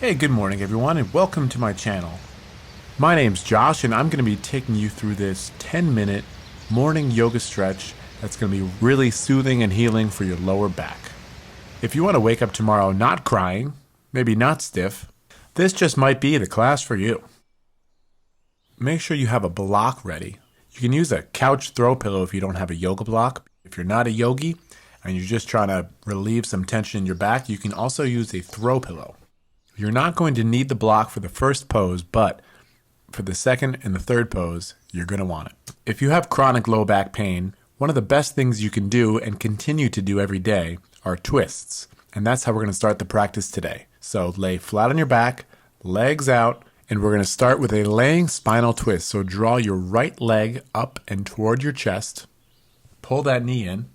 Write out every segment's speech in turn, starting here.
Hey, good morning everyone and welcome to my channel. My name's Josh and I'm going to be taking you through this 10-minute morning yoga stretch that's going to be really soothing and healing for your lower back. If you want to wake up tomorrow not crying, maybe not stiff, this just might be the class for you. Make sure you have a block ready. You can use a couch throw pillow if you don't have a yoga block. If you're not a yogi and you're just trying to relieve some tension in your back, you can also use a throw pillow. You're not going to need the block for the first pose, but for the second and the third pose, you're going to want it. If you have chronic low back pain, one of the best things you can do and continue to do every day are twists. And that's how we're going to start the practice today. So lay flat on your back, legs out, and we're going to start with a laying spinal twist. So draw your right leg up and toward your chest, pull that knee in,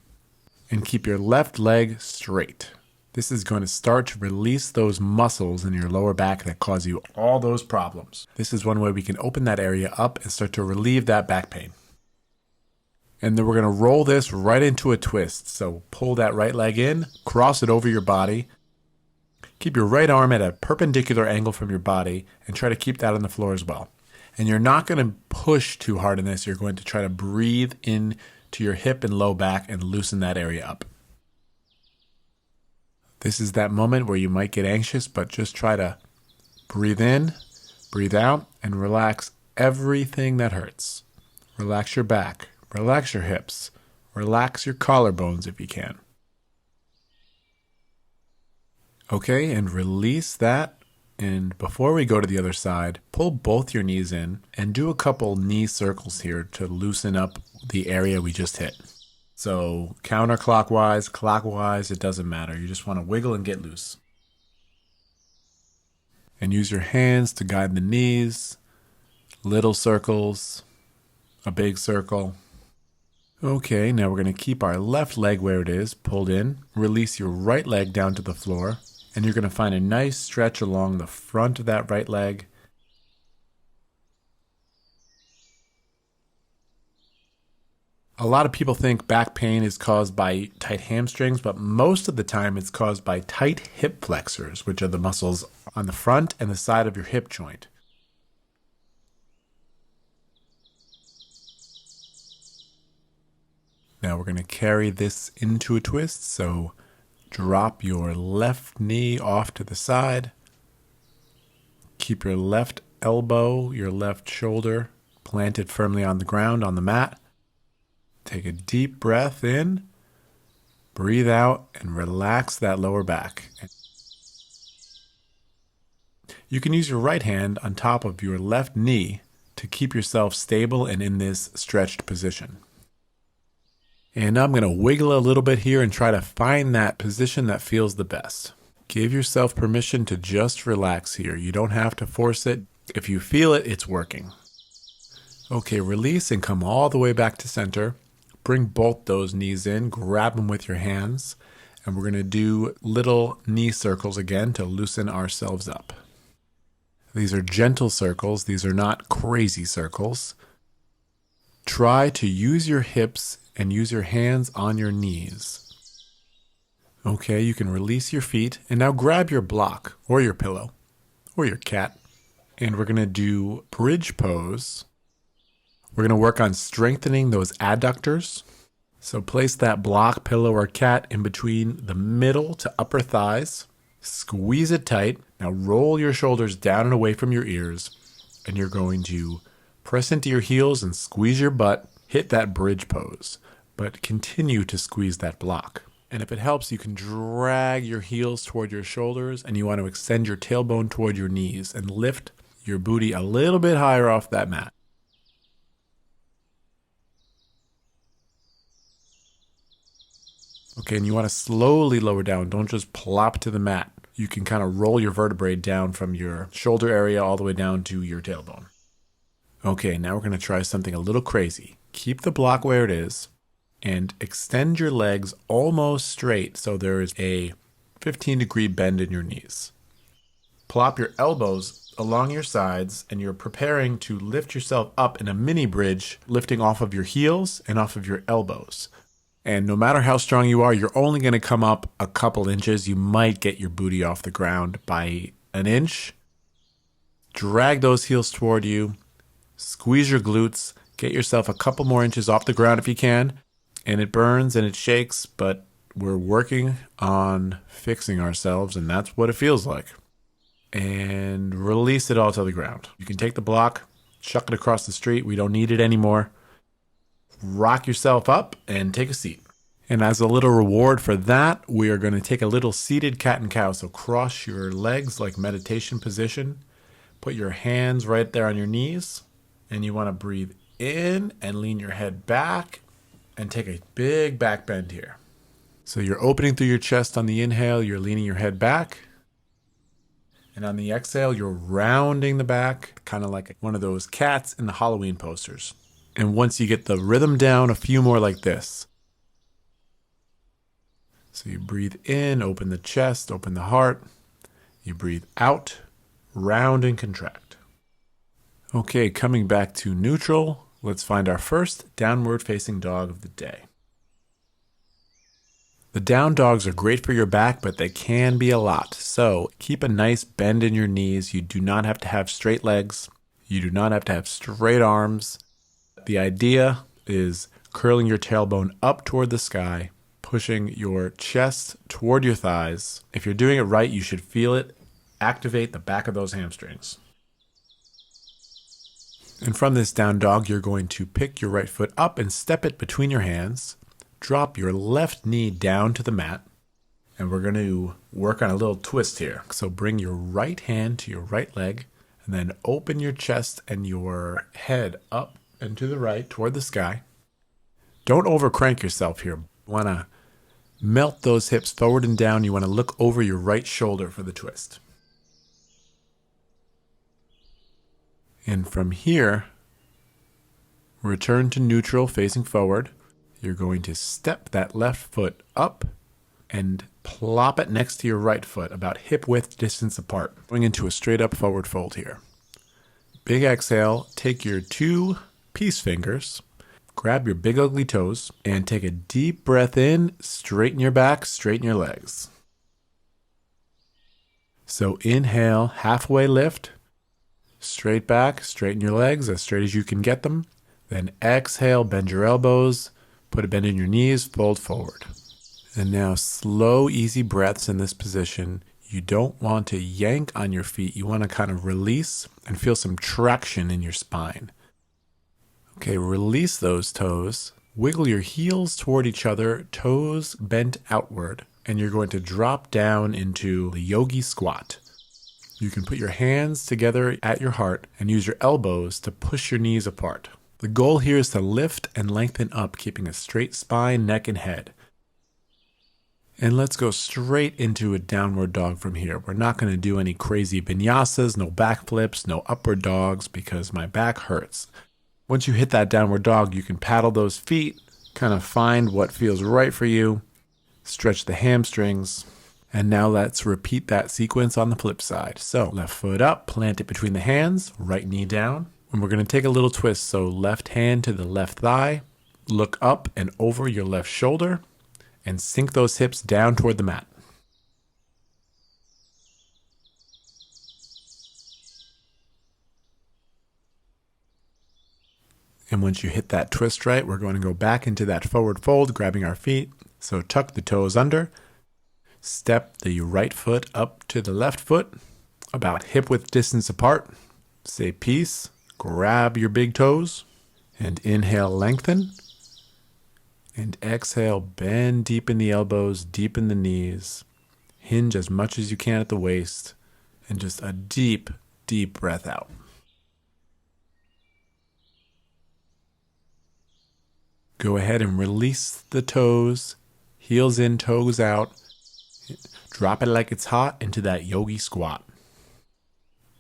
and keep your left leg straight. This is going to start to release those muscles in your lower back that cause you all those problems. This is one way we can open that area up and start to relieve that back pain. And then we're going to roll this right into a twist. So pull that right leg in, cross it over your body. Keep your right arm at a perpendicular angle from your body and try to keep that on the floor as well. And you're not going to push too hard in this. You're going to try to breathe in to your hip and low back and loosen that area up. This is that moment where you might get anxious, but just try to breathe in, breathe out, and relax everything that hurts. Relax your back, relax your hips, relax your collarbones if you can. Okay, and release that. And before we go to the other side, pull both your knees in and do a couple knee circles here to loosen up the area we just hit. So counterclockwise, clockwise, it doesn't matter. You just want to wiggle and get loose. And use your hands to guide the knees, little circles, a big circle. Okay, now we're going to keep our left leg where it is, pulled in. Release your right leg down to the floor. And you're going to find a nice stretch along the front of that right leg. A lot of people think back pain is caused by tight hamstrings, but most of the time it's caused by tight hip flexors, which are the muscles on the front and the side of your hip joint. Now we're going to carry this into a twist, so drop your left knee off to the side. Keep your left elbow, your left shoulder planted firmly on the ground, on the mat. Take a deep breath in, breathe out, and relax that lower back. You can use your right hand on top of your left knee to keep yourself stable and in this stretched position. And I'm going to wiggle a little bit here and try to find that position that feels the best. Give yourself permission to just relax here. You don't have to force it. If you feel it, it's working. Okay, release and come all the way back to center. Bring both those knees in, grab them with your hands, and we're going to do little knee circles again to loosen ourselves up. These are gentle circles. These are not crazy circles. Try to use your hips and use your hands on your knees. Okay, you can release your feet, and now grab your block or your pillow or your cat, and we're going to do bridge pose. We're going to work on strengthening those adductors. So place that block, pillow, or cat in between the middle to upper thighs. Squeeze it tight. Now roll your shoulders down and away from your ears. And you're going to press into your heels and squeeze your butt. Hit that bridge pose. But continue to squeeze that block. And if it helps, you can drag your heels toward your shoulders. And you want to extend your tailbone toward your knees and lift your booty a little bit higher off that mat. Okay, and you want to slowly lower down. Don't just plop to the mat. You can kind of roll your vertebrae down from your shoulder area all the way down to your tailbone. Okay, now we're going to try something a little crazy. Keep the block where it is and extend your legs almost straight so there is a 15-degree bend in your knees. Plop your elbows along your sides and you're preparing to lift yourself up in a mini bridge, lifting off of your heels and off of your elbows. And no matter how strong you are, you're only going to come up a couple inches. You might get your booty off the ground by an inch. Drag those heels toward you. Squeeze your glutes. Get yourself a couple more inches off the ground if you can. And it burns and it shakes, but we're working on fixing ourselves, and that's what it feels like. And release it all to the ground. You can take the block, chuck it across the street. We don't need it anymore. Rock yourself up and take a seat. And as a little reward for that, we are going to take a little seated cat and cow. So cross your legs like meditation position. Put your hands right there on your knees. And you want to breathe in and lean your head back and take a big back bend here. So you're opening through your chest on the inhale. You're leaning your head back. And on the exhale, you're rounding the back, kind of like one of those cats in the Halloween posters. And once you get the rhythm down, a few more like this. So you breathe in, open the chest, open the heart. You breathe out, round and contract. Okay, coming back to neutral, let's find our first downward facing dog of the day. The down dogs are great for your back, but they can be a lot. So keep a nice bend in your knees. You do not have to have straight legs. You do not have to have straight arms. The idea is curling your tailbone up toward the sky, pushing your chest toward your thighs. If you're doing it right, you should feel it activate the back of those hamstrings. And from this down dog, you're going to pick your right foot up and step it between your hands. Drop your left knee down to the mat, and we're going to work on a little twist here. So bring your right hand to your right leg, and then open your chest and your head up and to the right toward the sky. Don't overcrank yourself here. You want to melt those hips forward and down. You want to look over your right shoulder for the twist. And from here, return to neutral, facing forward. You're going to step that left foot up and plop it next to your right foot, about hip width distance apart. Going into a straight up forward fold here. Big exhale, take your 2 peace fingers, grab your big ugly toes, and take a deep breath in, straighten your back, straighten your legs. So inhale, halfway lift, straight back, straighten your legs as straight as you can get them. Then exhale, bend your elbows, put a bend in your knees, fold forward. And now slow, easy breaths in this position. You don't want to yank on your feet. You want to kind of release and feel some traction in your spine. Okay, release those toes. Wiggle your heels toward each other, toes bent outward. And you're going to drop down into the yogi squat. You can put your hands together at your heart and use your elbows to push your knees apart. The goal here is to lift and lengthen up, keeping a straight spine, neck, and head. And let's go straight into a downward dog from here. We're not going to do any crazy vinyasas, no backflips, no upward dogs, because my back hurts. Once you hit that downward dog, you can paddle those feet, kind of find what feels right for you, stretch the hamstrings. And now let's repeat that sequence on the flip side. So left foot up, plant it between the hands, right knee down. And we're going to take a little twist. So left hand to the left thigh, look up and over your left shoulder, and sink those hips down toward the mat. And once you hit that twist right, we're going to go back into that forward fold, grabbing our feet. So tuck the toes under, step the right foot up to the left foot, about hip width distance apart. Say peace. Grab your big toes and inhale, lengthen. And exhale, bend deep in the elbows, deep in the knees. Hinge as much as you can at the waist. And just a deep, deep breath out. Go ahead and release the toes, heels in, toes out. Drop it like it's hot into that yogi squat.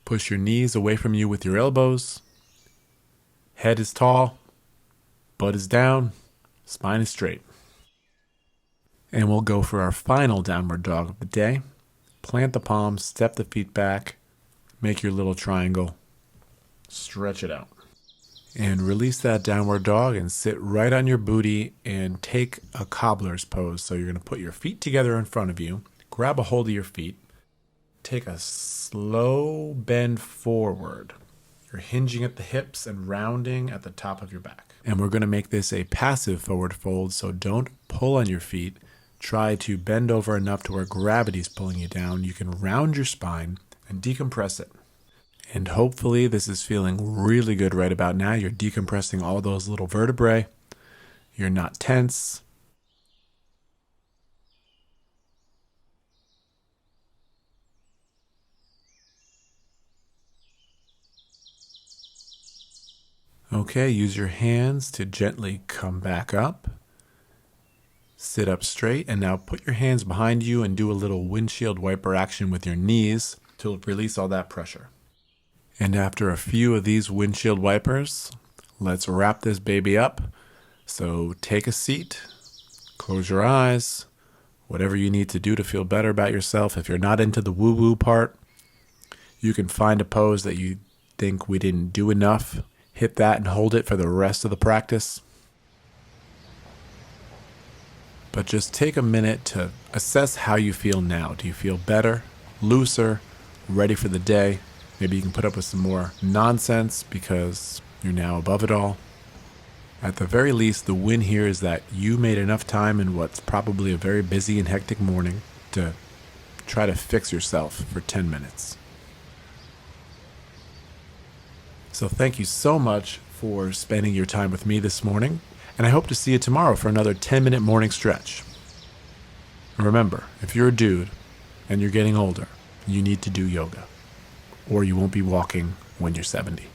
Push your knees away from you with your elbows. Head is tall, butt is down, spine is straight. And we'll go for our final downward dog of the day. Plant the palms, step the feet back, make your little triangle, stretch it out. And release that downward dog and sit right on your booty and take a cobbler's pose. So you're going to put your feet together in front of you, grab a hold of your feet, take a slow bend forward. You're hinging at the hips and rounding at the top of your back. And we're going to make this a passive forward fold, so don't pull on your feet. Try to bend over enough to where gravity's pulling you down. You can round your spine and decompress it. And hopefully this is feeling really good right about now. You're decompressing all those little vertebrae. You're not tense. Okay, use your hands to gently come back up. Sit up straight, and now put your hands behind you and do a little windshield wiper action with your knees to release all that pressure. And after a few of these windshield wipers, let's wrap this baby up. So take a seat, close your eyes, whatever you need to do to feel better about yourself. If you're not into the woo-woo part, you can find a pose that you think we didn't do enough. Hit that and hold it for the rest of the practice. But just take a minute to assess how you feel now. Do you feel better, looser, ready for the day? Maybe you can put up with some more nonsense because you're now above it all. At the very least, the win here is that you made enough time in what's probably a very busy and hectic morning to try to fix yourself for 10 minutes. So thank you so much for spending your time with me this morning, and I hope to see you tomorrow for another 10-minute morning stretch. And remember, if you're a dude and you're getting older, you need to do yoga, or you won't be walking when you're 70.